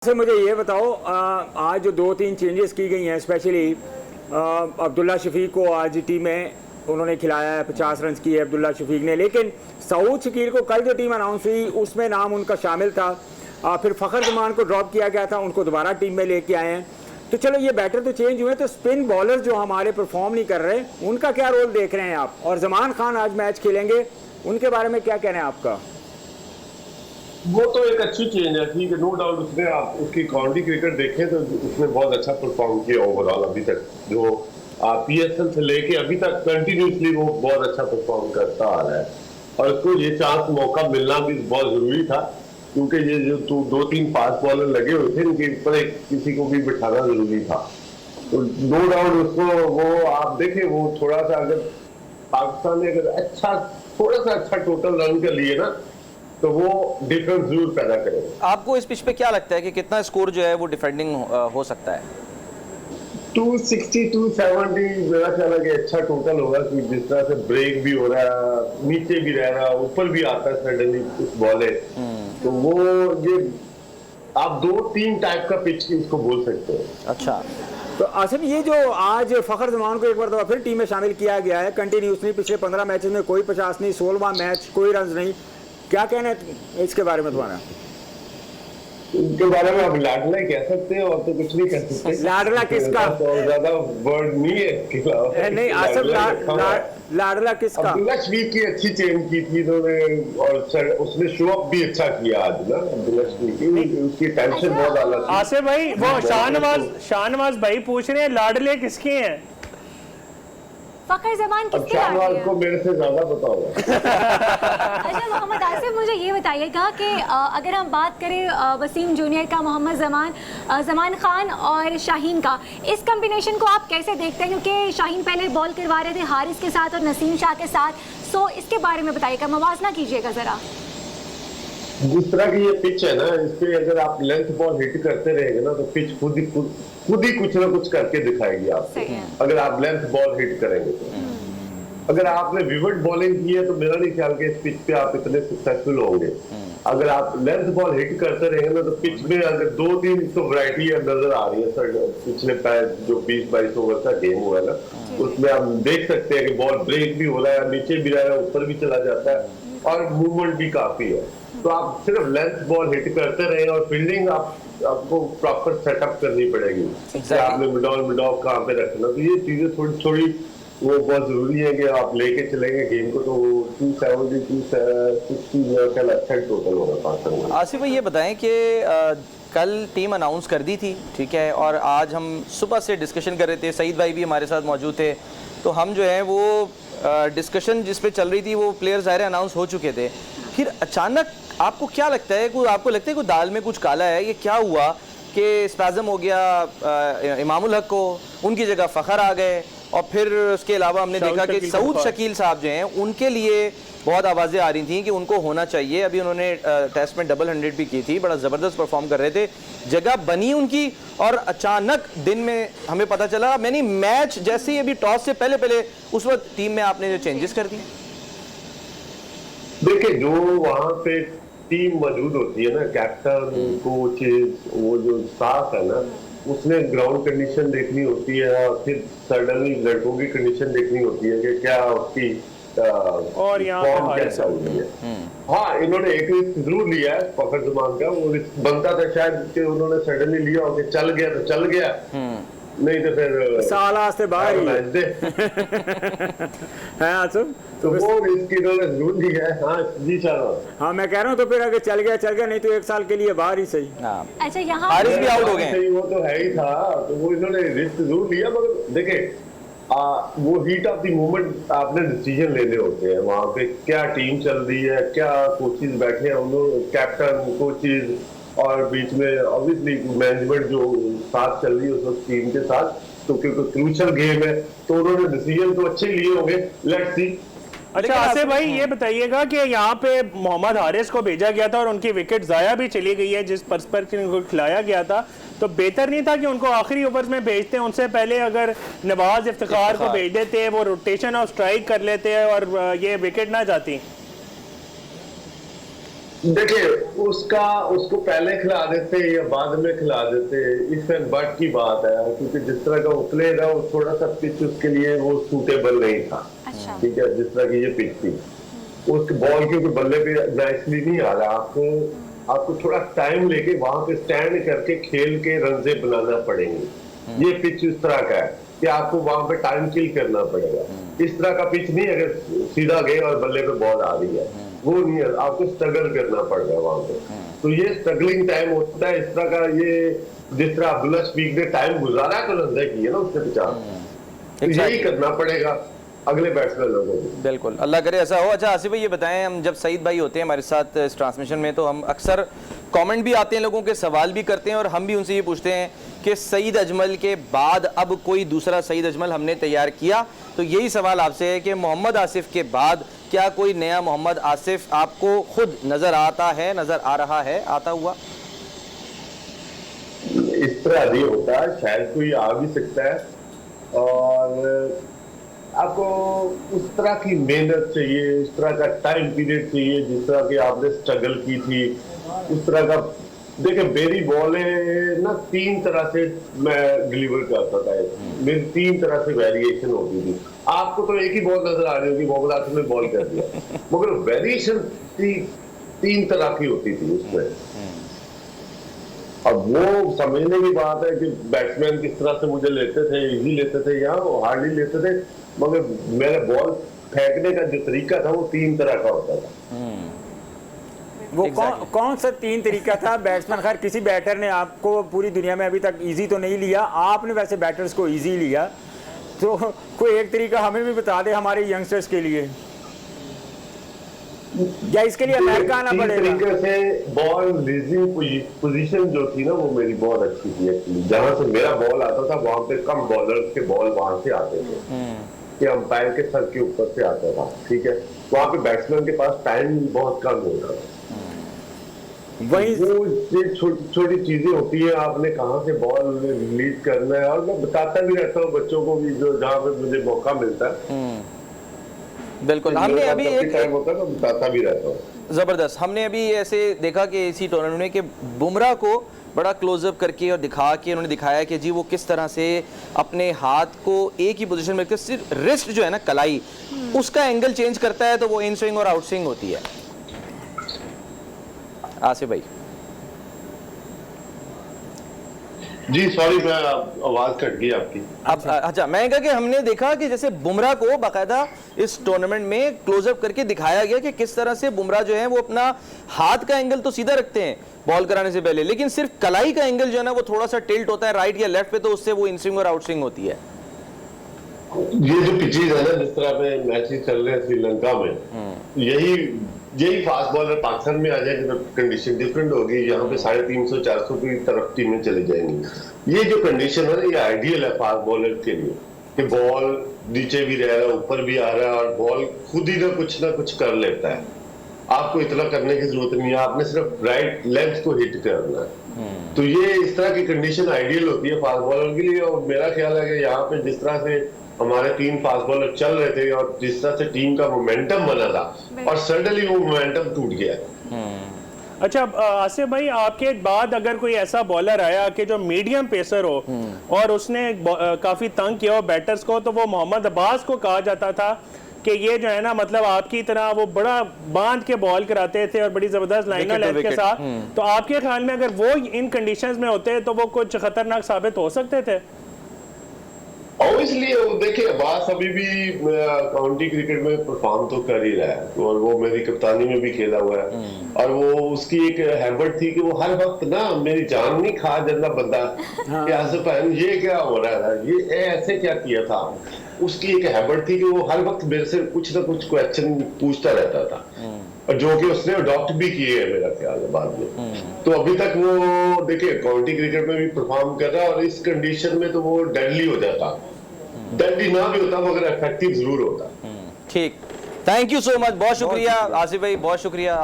से मुझे ये बताओ, आज जो 2-3 चेंजेस की गई हैं, स्पेशली अब्दुल्ला शफीक को आज टीम में उन्होंने खिलाया है, 50 रन की है अब्दुल्ला शफीक ने। लेकिन सऊद शकील को कल जो टीम अनाउंस हुई उसमें नाम उनका शामिल था। फिर फ़खर जमान को ड्रॉप किया गया था, उनको दोबारा टीम में लेके आए हैं। तो चलो ये बैटर तो चेंज हुए, तो स्पिन बॉलर जो हमारे परफॉर्म नहीं कर रहे उनका क्या रोल देख रहे हैं आप? और जमान खान आज मैच खेलेंगे, उनके बारे में क्या कहना है आपका? वो तो एक अच्छी चेंज है, ठीक है, नो डाउट। उसने आप उसकी काउंटी क्रिकेट देखें तो उसने बहुत अच्छा परफॉर्म किया ओवरऑल अभी तक। जो पीएसएल से लेके अभी तक कंटिन्यूसली वो बहुत अच्छा परफॉर्म करता आ रहा है और उसको ये चांस मौका मिलना भी बहुत जरूरी था, क्योंकि ये जो 2-3 फास्ट बॉलर लगे हुए थे इनके ऊपर किसी को भी बिठाना जरूरी था। तो नो डाउट उसको वो आप देखें, वो थोड़ा सा अगर पाकिस्तान ने अगर थोड़ा सा अच्छा टोटल रन कर लिए ना तो वो डिफरेंस जरूर पैदा करेगा। आपको इस पिच पे क्या लगता है कि कितना स्कोर जो है वो डिफेंडिंग हो सकता है? 260 270 मेरा ख्याल है कि अच्छा टोटल होगा, कि जिस तरह से ब्रेक भी हो रहा है, नीचे भी रह रहा है, ऊपर भी आता है सडनली कुछ बॉल है, तो वो ये आप 2-3 टाइप का पिच इसको बोल सकते हैं। अच्छा, तो आसिफ, ये जो आज फ़खर जमान को एक बार दफा फिर टीम में शामिल किया गया है कंटिन्यूसली, पिछले 15 मैचेस में कोई 50 नहीं, 16वां मैच कोई रन नहीं, क्या कहना है इसके बारे में तुम्हारा? इनके बारे में आप लाडला कह सकते हैं और तो कुछ नहीं कह सकते। लाडला किसका? तो ज्यादा वर्ड नहीं है इसके अलावा। नहीं आसिफ, लाडला किसका? अब्दुल्ला शफीक की अच्छी चेंज की थी इन्होंने और उसने शो अप भी अच्छा किया आज ना। अब्दुल्ला शफीक की उसकी टेंशन बहुत अलग थी। आसिफ भाई, वो शाहनवाज भाई पूछ रहे हैं लाडले किसके हैं? फ़खर जमान किसके शाहनवाज को मेरे से ज्यादा पता होगा। अच्छा मोहम्मद आसिफ, मुझे ये बताइएगा कि अगर हम बात करें वसीम जूनियर का, मोहम्मद जमान खान और शाहीन का, इस कॉम्बिनेशन को आप कैसे देखते हैं? क्योंकि शाहीन पहले बॉल करवा रहे थे हारिस के साथ और नसीम शाह के साथ, सो इसके बारे में बताइएगा, मवाजना कीजिएगा जरा। जिस तरह की ये पिच है ना, इस पे अगर आप लेंथ बॉल हिट करते रहेंगे ना तो पिच खुद ही कुछ ना कुछ करके दिखाएगी आपको, अगर आप लेंथ बॉल हिट करेंगे तो। अगर आपने विविड बॉलिंग की है तो मेरा नहीं ख्याल कि इस पिच पे आप इतने सक्सेसफुल होंगे। अगर आप लेंथ बॉल हिट करते रहेंगे ना तो पिच में अगर 2-3 तो वैरायटी नजर आ रही है सर। पिछले जो 20-22 ओवर का गेम हुआ है ना, उसमें आप देख सकते हैं कि बॉल ब्रेक भी हो रहा है, नीचे भी रह रहा है, ऊपर भी चला जाता है और मूवमेंट भी काफी है। तो आप सिर्फ लेंथ बॉल हिट करते रहे और फील्डिंग आपको प्रॉपर सेटअप करनी पड़ेगी। आपने मिड ऑफ कहाँ पे रखना, तो ये चीजें थोड़ी वो बहुत जरूरी है कि आप लेके चलेंगे गेम को। तो 270 260 अच्छा टोटल होगा पाकिस्तान में। आसिफ भाई ये बताएं कि कल टीम अनाउंस कर दी थी, ठीक है, और आज हम सुबह से डिस्कशन कर रहे थे, सईद भाई भी हमारे साथ मौजूद थे, तो हम जो है वो डिस्कशन जिस पे चल रही थी वो प्लेयर ज़ाहिर अनाउंस हो चुके थे। फिर अचानक आपको क्या लगता है, आपको लगता है कि दाल में कुछ काला है? ये क्या हुआ कि स्पैज़म हो गया इमामुल हक को, उनकी जगह फ़खर आ गए, और फिर उसके अलावा हमने देखा कि सऊद शकील साहब जो हैं उनके लिए बहुत आवाज़ें आ रही थी कि उनको होना चाहिए। अभी उन्होंने टेस्ट में डबल 100 भी की थी, बड़ा ज़बरदस्त परफॉर्म कर रहे थे, जगह बनी उनकी, और अचानक दिन में हमें पता चला, मैंने मैच जैसे ही अभी टॉस से पहले उस वक्त टीम में आपने जो चेंजेस कर दिए। देखिए, जो वहाँ पे टीम मौजूद होती है ना, कैप्टन, कोचेस, वो जो स्टाफ है ना, उसने ग्राउंड कंडीशन देखनी होती है और फिर सडनली लड़कों की कंडीशन देखनी होती है कि क्या उसकी और यहाँ कैसा हो रही है। हाँ, इन्होंने एक रिस्क जरूर लिया है फ़खर जमान का, वो रिस्क बनता था शायद कि उन्होंने सडनली लिया हो कि चल गया तो चल गया, नहीं तो फिर साला से बाहर ही है आसिफ। तो वो रिस्क इन्होंने जरूर लिया है। हाँ जी चलो, हाँ मैं कह रहा हूँ, तो फिर अगर चल गया, नहीं तो 1 साल के लिए बाहर ही सही। अच्छा, यहाँ हारिस भी आउट हो गए, वो तो है ही था, तो वो इन्होंने रिस्क जरूर लिया। मगर देखे, वो हीट ऑफ द मोमेंट आपने डिसीजन लेने होते हैं वहां पे, क्या टीम चल रही है, क्या कोचेज बैठे हैं, उन्होंने कैप्टन, कोचेज और बीच में ऑब्वियसली मैनेजमेंट जो साथ चल रही है उस वक्त टीम के साथ, तो क्योंकि क्रूशल गेम है तो उन्होंने डिसीजन तो अच्छे लिए होंगे। Let's see. अच्छा आसिफ भाई, ये बताइएगा कि यहाँ पे मोहम्मद हारिस को भेजा गया था और उनकी विकेट ज़ाया भी चली गई है जिस पर उनको खिलाया गया था, तो बेहतर नहीं था कि उनको आखिरी ओवर्स में भेजते? उनसे पहले अगर नवाज इफ्तिखार को भेज देते, वो रोटेशन और स्ट्राइक कर लेते और ये विकेट ना जाती। देखिए उसको पहले खिला देते या बाद में खिला देते, इसमें बट की बात है, क्योंकि जिस तरह का वो प्ले था वो थोड़ा सा पिच उसके लिए वो सूटेबल नहीं था। अच्छा। ठीक है, जिस तरह की ये पिच थी उस बॉल के बल्ले पे नाइसली नहीं आ रहा। आपको थोड़ा टाइम लेके वहां पे स्टैंड करके खेल के रन बनाना पड़ेंगे। ये पिच इस तरह का है कि आपको वहां पे टाइम किल करना पड़ेगा। इस तरह का पिच नहीं अगर सीधा गए और बल्ले पे बॉल आ रही है, वो नहीं है, आपको स्ट्रगल करना पड़ेगा वहां पे। तो ये स्ट्रगलिंग टाइम होता है। इस तरह का ये जिस तरह अब्दुल्ला शफीक ने टाइम गुजारा है तो रन की है ना उसके पीछे, तो यही करना पड़ेगा अगले बैट्समैन लोगों को। बिल्कुल, अल्लाह करे ऐसा हो। अच्छा आसिफ भाई ये बताएं, हम जब सईद भाई होते हैं हमारे साथ इस ट्रांसमिशन में तो हम अक्सर कमेंट भी आते हैं, लोगों के सवाल भी करते हैं और हम भी उनसे ये पूछते हैं कि सईद अजमल के बाद अब कोई दूसरा सईद अजमल हमने तैयार किया, तो यही सवाल आपसे है कि मोहम्मद आसिफ के बाद क्या कोई नया मोहम्मद आसिफ आपको खुद नजर आता है, नजर आ रहा है आता हुआ? इस तरह नहीं होता, शायद कोई आ भी सकता है, और आपको उस तरह की मेहनत चाहिए, उस तरह का टाइम पीरियड चाहिए, जिस तरह की आपने स्ट्रगल की थी उस तरह का। देखिए मेरी बॉलें ना 3 तरह से मैं डिलीवर करता था, मेरी 3 तरह से वेरिएशन होती थी। आपको तो एक ही बॉल नजर आ रही होगी, मोहम्मद आसिफ ने बॉल कर दिया, मगर वेरिएशन 3 तरह की होती थी उसमें। अब वो समझने की बात है कि बैट्समैन किस तरह से मुझे लेते थे, इजी लेते थे या हार्डली लेते थे, मगर मेरे बॉल फेंकने का जो तरीका था वो 3 तरह का होता था। वो कौन सा 3 तरीका था? बैट्समैन, खैर किसी बैटर ने आपको पूरी दुनिया में अभी तक इजी तो नहीं लिया, आपने वैसे बैटर्स को इजी लिया, तो कोई एक तरीका हमें भी बता दे हमारे यंगस्टर्स के लिए, या इसके लिए अमेरिका आना पड़ेगा? तरीके से बॉल रिलीजिंग पोजीशन जो थी ना वो मेरी बहुत अच्छी थी एक्चुअली। जहां से मेरा बॉल आता था वहां पे कम बॉलर्स के बॉल वहां से आते थे कि अंपायर के सर के ऊपर से आता था। ठीक है, वहां पे बैट्समैन के पास टाइम बहुत कम होता था। वही वो छोटी चीजें होती है, आपने कहाँ से बॉल रिलीज करना है, और मैं बताता भी रहता हूँ बच्चों को भी जो जहाँ पे मुझे मौका मिलता है। बिल्कुल, हमने अभी एक टाइम होता है तो बताता भी रहता हूँ। ज़बरदस्त, हमने अभी ऐसे देखा कि इसी टूर्नामेंट में कि बुमराह को बड़ा क्लोजअप करके और दिखा के उन्होंने दिखाया कि जी वो किस तरह से अपने हाथ को एक ही पोजीशन में रखकर सिर्फ रिस्ट जो है ना कलाई उसका एंगल चेंज करता है तो वो इन स्विंग और आउट स्विंग होती है। आसिफ भाई जी सॉरी, मैं आवाज कट गई आपकी। अब अच्छा, मैं कहा कि हमने देखा कि जैसे बुमराह को बाकायदा इस टूर्नामेंट में क्लोजअप करके दिखाया गया कि किस तरह से बुमराह जो है वो अपना हाथ का एंगल तो सीधा रखते हैं बॉल कराने से पहले, लेकिन सिर्फ कलाई का एंगल जो है ना वो थोड़ा सा टिल्ट होता है राइट या लेफ्ट पे, तो उससे वो इन स्विंग और आउट स्विंग होती है। ये जो पिचेज है ना जिस तरह पे मैचेस चल रहे हैं श्रीलंका में, यही फास्ट बॉलर पाकिस्तान में आ जाएगी तो कंडीशन डिफरेंट होगी। यहाँ पे 350-400 की तरफ टीमें चली जाएंगी। ये जो कंडीशन है ये आइडियल है फास्ट बॉलर के लिए कि बॉल नीचे भी रह रहा है, ऊपर भी आ रहा है और बॉल खुद ही ना कुछ कर लेता है। आपको इतना करने की जरूरत नहीं है, आपने सिर्फ राइट लेंथ को हिट करना है। तो ये इस तरह की कंडीशन आइडियल होती है फास्ट बॉलर के लिए। और मेरा ख्याल है कि यहाँ पे जिस तरह से हमारे 3 फास्ट बॉलर चल रहे थे और जिस तरह से टीम का मोमेंटम बना था और सडनली वो मोमेंटम टूट गया। अच्छा आसिफ भाई, आपके बाद अगर कोई ऐसा बॉलर आया कि जो मीडियम पेसर हो और उसने काफी तंग किया हो बैटर्स को, तो वो मोहम्मद अब्बास को कहा जाता था कि ये जो है ना मतलब आपकी तरह वो बड़ा बांध के बॉल कराते थे और बड़ी जबरदस्त लाइनर लेंथ के साथ। तो आपके ख्याल में अगर वो इन कंडीशंस में होते तो वो कुछ खतरनाक साबित हो सकते थे? ऑब्वियसली देखिए अब्बास अभी भी काउंटी क्रिकेट में परफॉर्म तो कर ही रहा है और वो मेरी कप्तानी में भी खेला हुआ है। और वो उसकी एक हैबिट थी कि वो हर वक्त ना मेरी जान नहीं खा जाता बंदा कि आसिफ भाई ये क्या हो रहा है, ये ऐसे क्या किया था। उसकी एक हैबिट थी कि वो हर वक्त मेरे से कुछ ना कुछ क्वेश्चन पूछता रहता था और जो कि उसने अडॉप्ट भी किए है मेरा ख्याल है बाद में। तो अभी तक वो देखिए काउंटी क्रिकेट में भी परफॉर्म कर रहा है और इस कंडीशन में तो वो डेडली हो जाता, डेडली ना भी होता मगर इफेक्टिव जरूर होता। ठीक, थैंक यू सो मच, बहुत शुक्रिया आसिफ भाई, बहुत शुक्रिया।